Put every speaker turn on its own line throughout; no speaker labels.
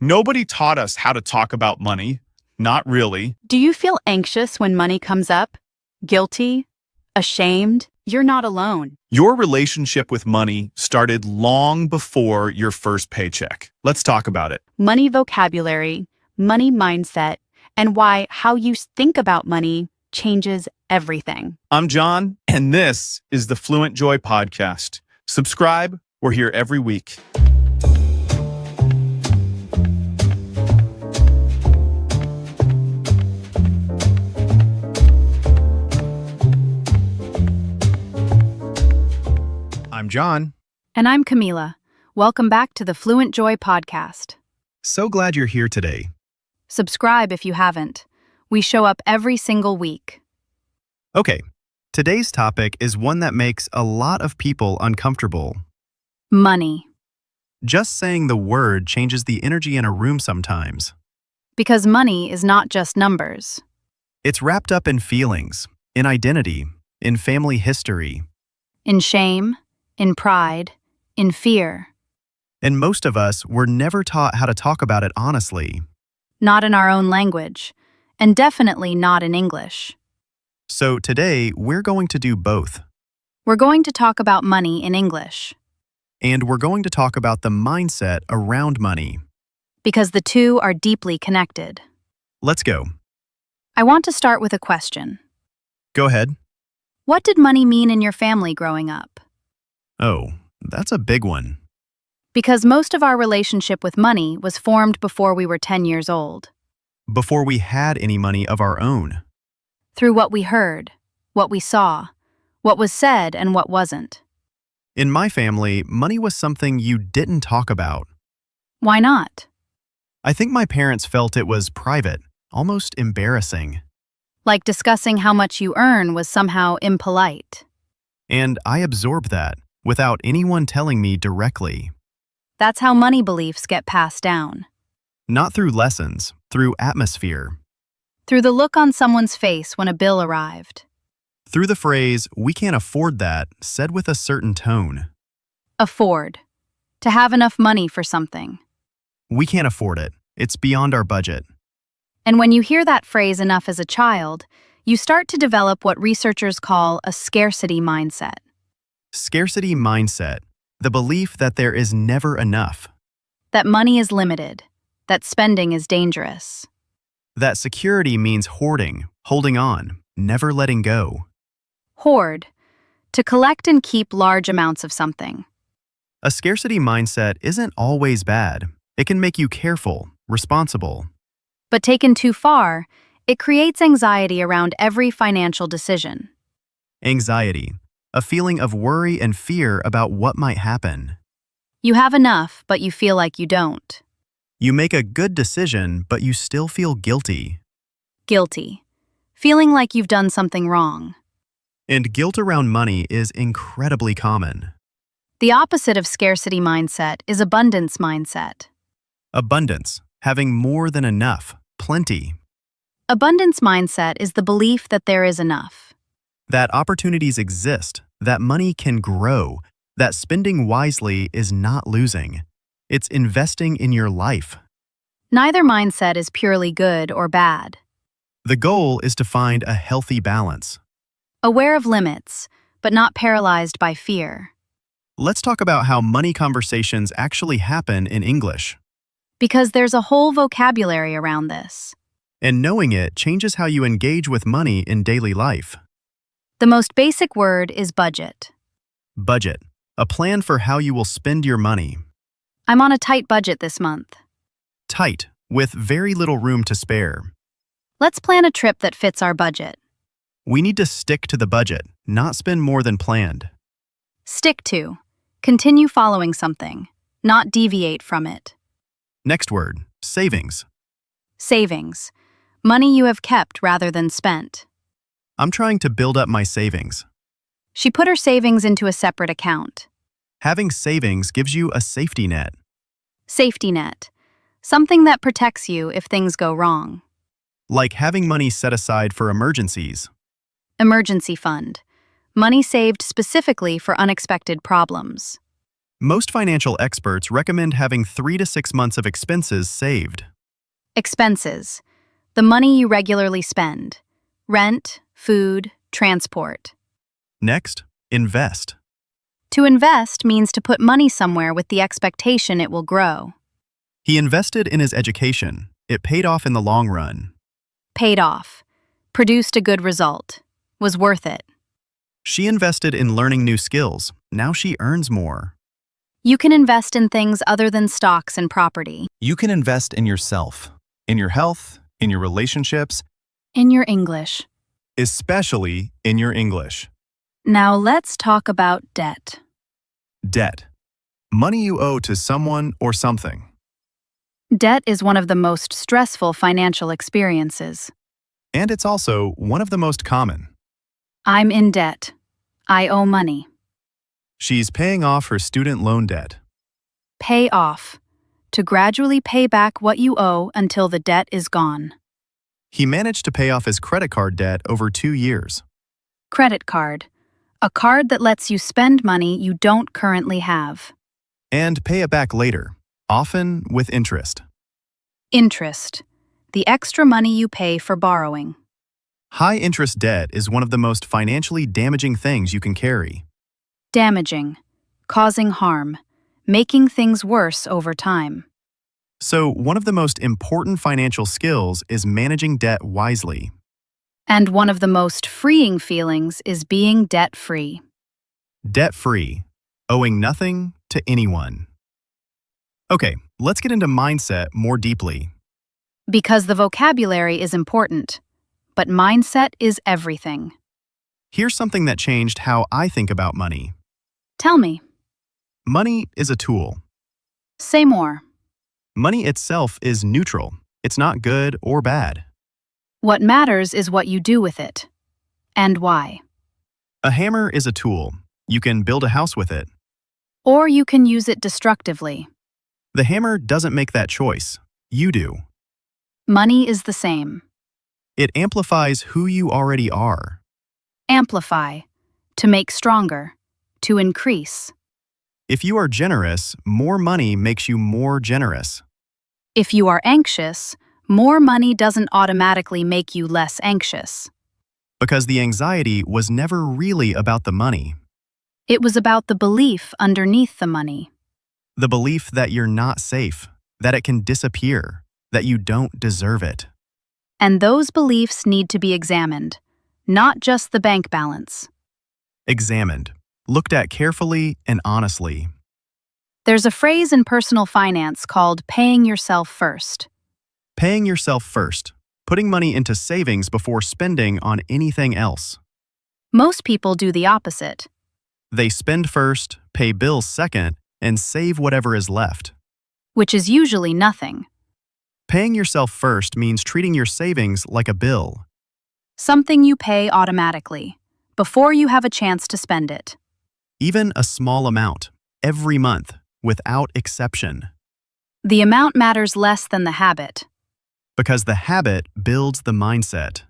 Nobody taught us how to talk about money. Not really.
Do you feel anxious when money comes up? Guilty? Ashamed? You're not alone.
Your relationship with money started long before your first paycheck. Let's talk about it.
Money vocabulary, money mindset, and why how you think about money changes everything.
I'm John, and this is the Fluent Joy Podcast. Subscribe. We're here every week. I'm John.
And I'm Camila. Welcome back to the Fluent Joy Podcast.
So glad you're here today.
Subscribe if you haven't. We show up every single week.
Okay, today's topic is one that makes a lot of people uncomfortable.
Money.
Just saying the word changes the energy in a room sometimes.
Because money is not just numbers.
It's wrapped up in feelings, in identity, in family history.
In shame, in pride, in fear.
And most of us were never taught how to talk about it honestly.
Not in our own language, and definitely not in English.
So today, we're going to do both.
We're going to talk about money in English.
And we're going to talk about the mindset around money.
Because the two are deeply connected.
Let's go.
I want to start with a question.
Go ahead.
What did money mean in your family growing up?
Oh, that's a big one.
Because most of our relationship with money was formed before we were 10 years old.
Before we had any money of our own.
Through what we heard, what we saw, what was said and what wasn't.
In my family, money was something you didn't talk about.
Why not?
I think my parents felt it was private, almost embarrassing.
Like discussing how much you earn was somehow impolite.
And I absorbed that, without anyone telling me directly.
That's how money beliefs get passed down.
Not through lessons, through atmosphere.
Through the look on someone's face when a bill arrived.
Through the phrase, "we can't afford that," said with a certain tone.
Afford. To have enough money for something.
We can't afford it. It's beyond our budget.
And when you hear that phrase enough as a child, you start to develop what researchers call a scarcity mindset.
Scarcity mindset, the belief that there is never enough.
That money is limited. That spending is dangerous.
That security means hoarding, holding on, never letting go.
Hoard. To collect and keep large amounts of something.
A scarcity mindset isn't always bad. It can make you careful, responsible.
But taken too far, it creates anxiety around every financial decision.
Anxiety, a feeling of worry and fear about what might happen.
You have enough, but you feel like you don't.
You make a good decision, but you still feel guilty.
Guilty. Feeling like you've done something wrong.
And guilt around money is incredibly common.
The opposite of scarcity mindset is abundance mindset.
Abundance, having more than enough, plenty.
Abundance mindset is the belief that there is enough.
That opportunities exist, that money can grow, that spending wisely is not losing. It's investing in your life.
Neither mindset is purely good or bad.
The goal is to find a healthy balance.
Aware of limits, but not paralyzed by fear.
Let's talk about how money conversations actually happen in English.
Because there's a whole vocabulary around this.
And knowing it changes how you engage with money in daily life.
The most basic word is budget.
Budget, a plan for how you will spend your money.
I'm on a tight budget this month.
Tight, with very little room to spare.
Let's plan a trip that fits our budget.
We need to stick to the budget, not spend more than planned.
Stick to. Continue following something, not deviate from it.
Next word, savings.
Savings. Money you have kept rather than spent.
I'm trying to build up my savings.
She put her savings into a separate account.
Having savings gives you a safety net.
Safety net. Something that protects you if things go wrong.
Like having money set aside for emergencies.
Emergency fund. Money saved specifically for unexpected problems.
Most financial experts recommend having 3 to 6 months of expenses saved.
Expenses. The money you regularly spend. Rent, food, transport.
Next, invest.
To invest means to put money somewhere with the expectation it will grow.
He invested in his education. It paid off in the long run.
Paid off. Produced a good result. Was worth it.
She invested in learning new skills. Now she earns more.
You can invest in things other than stocks and property.
You can invest in yourself, in your health, in your relationships,
In your English.
especially in your English.
Now let's talk about debt.
Debt. Money you owe to someone or something.
Debt is one of the most stressful financial experiences.
And it's also one of the most common.
I'm in debt. I owe money.
She's paying off her student loan debt.
Pay off. To gradually pay back what you owe until the debt is gone.
He managed to pay off his credit card debt over 2 years.
Credit card. A card that lets you spend money you don't currently have.
And pay it back later, often with interest.
Interest. The extra money you pay for borrowing.
High-interest debt is one of the most financially damaging things you can carry.
Damaging. Causing harm. Making things worse over time.
So, one of the most important financial skills is managing debt wisely.
And one of the most freeing feelings is being debt-free.
Debt-free, owing nothing to anyone. Okay, let's get into mindset more deeply.
Because the vocabulary is important, but mindset is everything.
Here's something that changed how I think about money.
Tell me.
Money is a tool.
Say more.
Money itself is neutral. It's not good or bad.
What matters is what you do with it. And why.
A hammer is a tool. You can build a house with it.
Or you can use it destructively.
The hammer doesn't make that choice. You do.
Money is the same.
It amplifies who you already are.
Amplify. To make stronger. To increase.
If you are generous, more money makes you more generous.
If you are anxious, more money doesn't automatically make you less anxious.
Because the anxiety was never really about the money.
It was about the belief underneath the money.
The belief that you're not safe, that it can disappear, that you don't deserve it.
And those beliefs need to be examined, not just the bank balance.
Examined, looked at carefully and honestly.
There's a phrase in personal finance called paying yourself first.
Paying yourself first, putting money into savings before spending on anything else.
Most people do the opposite.
They spend first, pay bills second, and save whatever is left.
Which is usually nothing.
Paying yourself first means treating your savings like a bill.
Something you pay automatically, before you have a chance to spend it.
Even a small amount, every month, without exception.
The amount matters less than the habit.
Because the habit builds the mindset.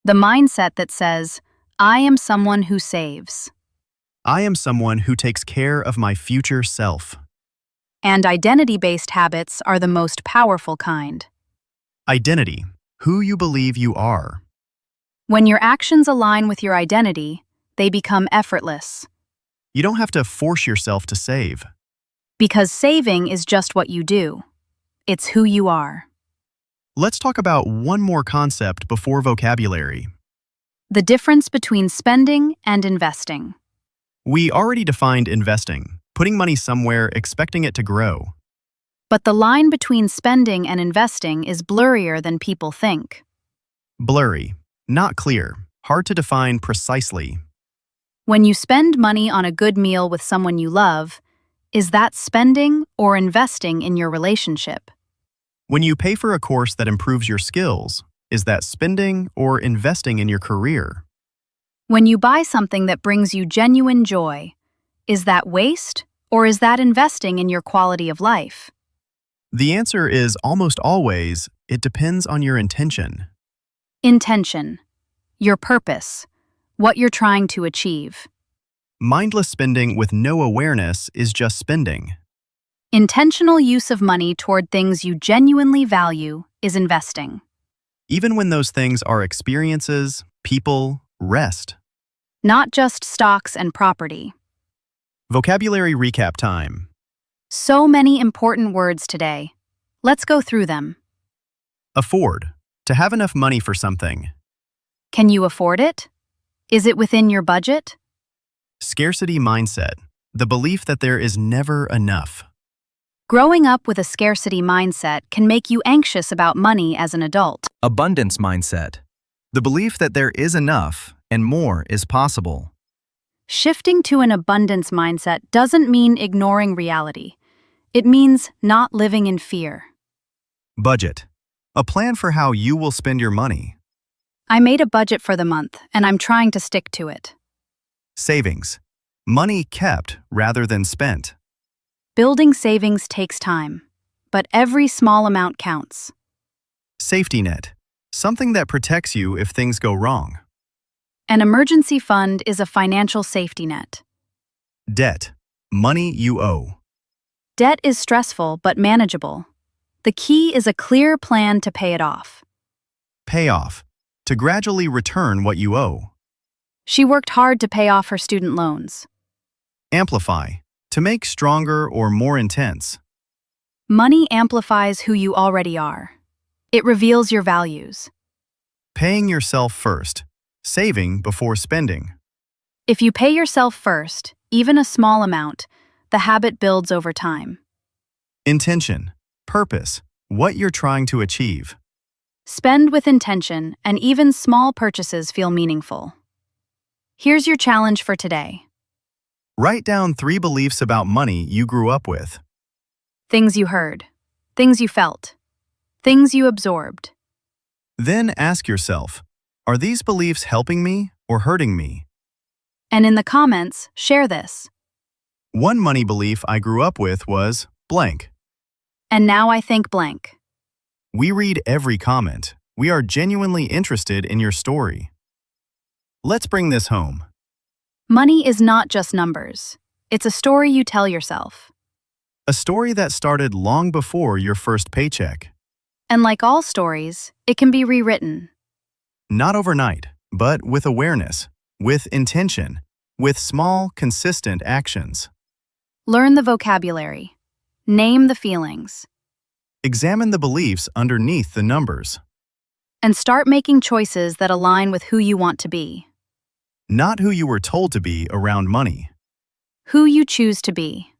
The mindset that says, I am someone who saves.
I am someone who takes care of my future self.
And identity-based habits are the most powerful kind.
Identity, who you believe you are.
When your actions align with your identity, they become effortless.
You don't have to force yourself to save.
Because saving is just what you do. It's who you are.
Let's talk about one more concept before vocabulary.
The difference between spending and investing.
We already defined investing, putting money somewhere expecting it to grow.
But the line between spending and investing is blurrier than people think.
Blurry, not clear, hard to define precisely.
When you spend money on a good meal with someone you love, is that spending or investing in your relationship?
When you pay for a course that improves your skills, is that spending or investing in your career?
When you buy something that brings you genuine joy, is that waste or is that investing in your quality of life?
The answer is almost always, it depends on your intention.
Intention. Your purpose. What you're trying to achieve.
Mindless spending with no awareness is just spending.
Intentional use of money toward things you genuinely value is investing.
Even when those things are experiences, people, rest.
Not just stocks and property.
Vocabulary recap time.
So many important words today. Let's go through them.
Afford. To have enough money for something.
Can you afford it? Is it within your budget?
Scarcity mindset. The belief that there is never enough.
Growing up with a scarcity mindset can make you anxious about money as an adult.
Abundance mindset.
The belief that there is enough and more is possible.
Shifting to an abundance mindset doesn't mean ignoring reality. It means not living in fear.
Budget. A plan for how you will spend your money.
I made a budget for the month, and I'm trying to stick to it.
Savings. Money kept rather than spent.
Building savings takes time, but every small amount counts.
Safety net. Something that protects you if things go wrong.
An emergency fund is a financial safety net.
Debt. Money you owe.
Debt is stressful but manageable. The key is a clear plan to pay it off.
Payoff. To gradually return what you owe.
She worked hard to pay off her student loans.
Amplify. To make stronger or more intense.
Money amplifies who you already are. It reveals your values.
Paying yourself first. Saving before spending.
If you pay yourself first, even a small amount, the habit builds over time.
Intention. Purpose. What you're trying to achieve.
Spend with intention, and even small purchases feel meaningful. Here's your challenge for today.
Write down 3 beliefs about money you grew up with.
Things you heard, things you felt, things you absorbed.
Then ask yourself, are these beliefs helping me or hurting me?
And in the comments, share this.
One money belief I grew up with was blank.
And now I think blank.
We read every comment. We are genuinely interested in your story. Let's bring this home.
Money is not just numbers. It's a story you tell yourself.
A story that started long before your first paycheck.
And like all stories, it can be rewritten.
Not overnight, but with awareness, with intention, with small, consistent actions.
Learn the vocabulary. Name the feelings.
Examine the beliefs underneath the numbers.
And start making choices that align with who you want to be.
Not who you were told to be around money.
Who you choose to be.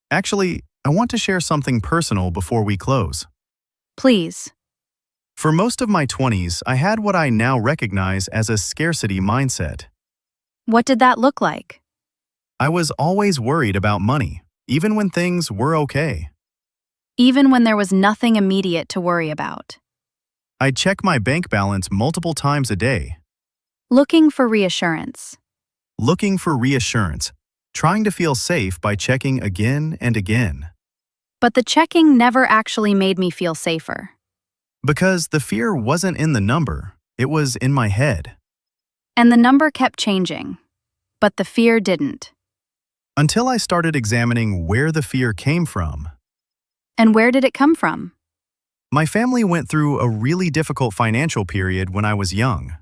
Actually, I want to share something personal before we close.
Please.
For most of my 20s, I had what I now recognize as a scarcity mindset.
What did that look like?
I was always worried about money, even when things were okay.
Even when there was nothing immediate to worry about.
I'd check my bank balance multiple times a day.
Looking for reassurance.
Looking for reassurance, trying to feel safe by checking again and again.
But the checking never actually made me feel safer.
Because the fear wasn't in the number, it was in my head.
And the number kept changing. But the fear didn't.
Until I started examining where the fear came from.
And where did it come from?
My family went through a really difficult financial period when I was young.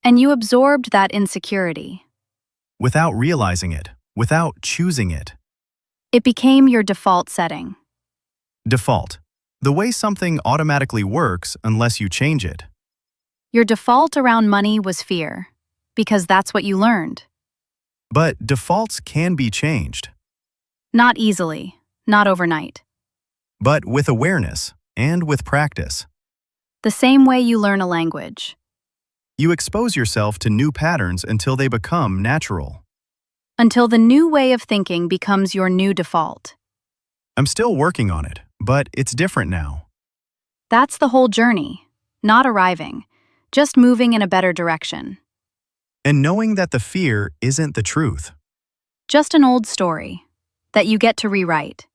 And you absorbed that insecurity.
Without realizing it, without choosing it.
It became your default setting.
Default. The way something automatically works unless you change it.
Your default around money was fear, because that's what you learned.
But defaults can be changed.
Not easily, not overnight.
But with awareness and with practice.
The same way you learn a language.
You expose yourself to new patterns until they become natural.
Until the new way of thinking becomes your new default.
I'm still working on it, but it's different now.
That's the whole journey, not arriving, just moving in a better direction.
And knowing that the fear isn't the truth.
Just an old story that you get to rewrite.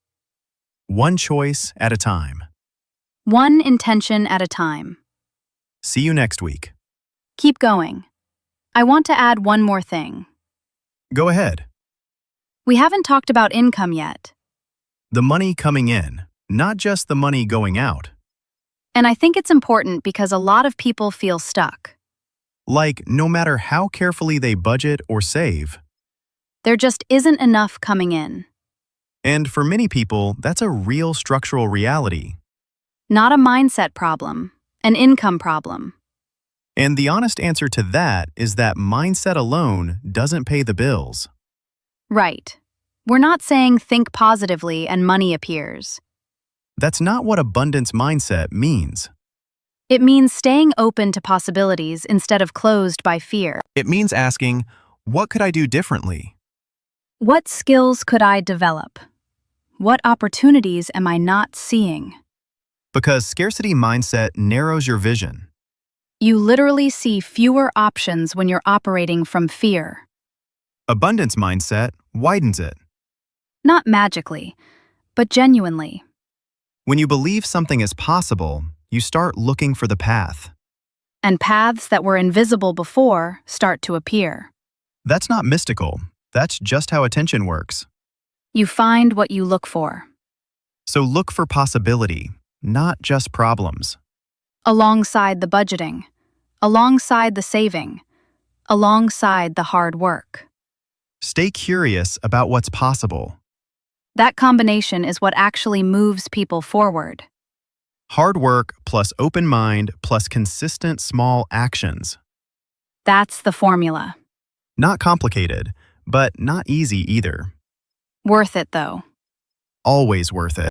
One choice at a time.
One intention at a time.
See you next week.
Keep going. I want to add one more thing.
Go ahead.
We haven't talked about income yet.
The money coming in, not just the money going out.
And I think it's important because a lot of people feel stuck.
Like, no matter how carefully they budget or save.
There just isn't enough coming in.
And for many people, that's a real structural reality.
Not a mindset problem, an income problem.
And the honest answer to that is that mindset alone doesn't pay the bills.
Right. We're not saying think positively and money appears.
That's not what abundance mindset means.
It means staying open to possibilities instead of closed by fear.
It means asking, what could I do differently?
What skills could I develop? What opportunities am I not seeing?
Because scarcity mindset narrows your vision.
You literally see fewer options when you're operating from fear.
Abundance mindset widens it.
Not magically, but genuinely.
When you believe something is possible, you start looking for the path.
And paths that were invisible before start to appear.
That's not mystical. That's just how attention works.
You find what you look for.
So look for possibility, not just problems.
Alongside the budgeting, alongside the saving, alongside the hard work.
Stay curious about what's possible.
That combination is what actually moves people forward.
Hard work plus open mind plus consistent small actions.
That's the formula.
Not complicated, but not easy either.
Worth it, though.
Always worth it.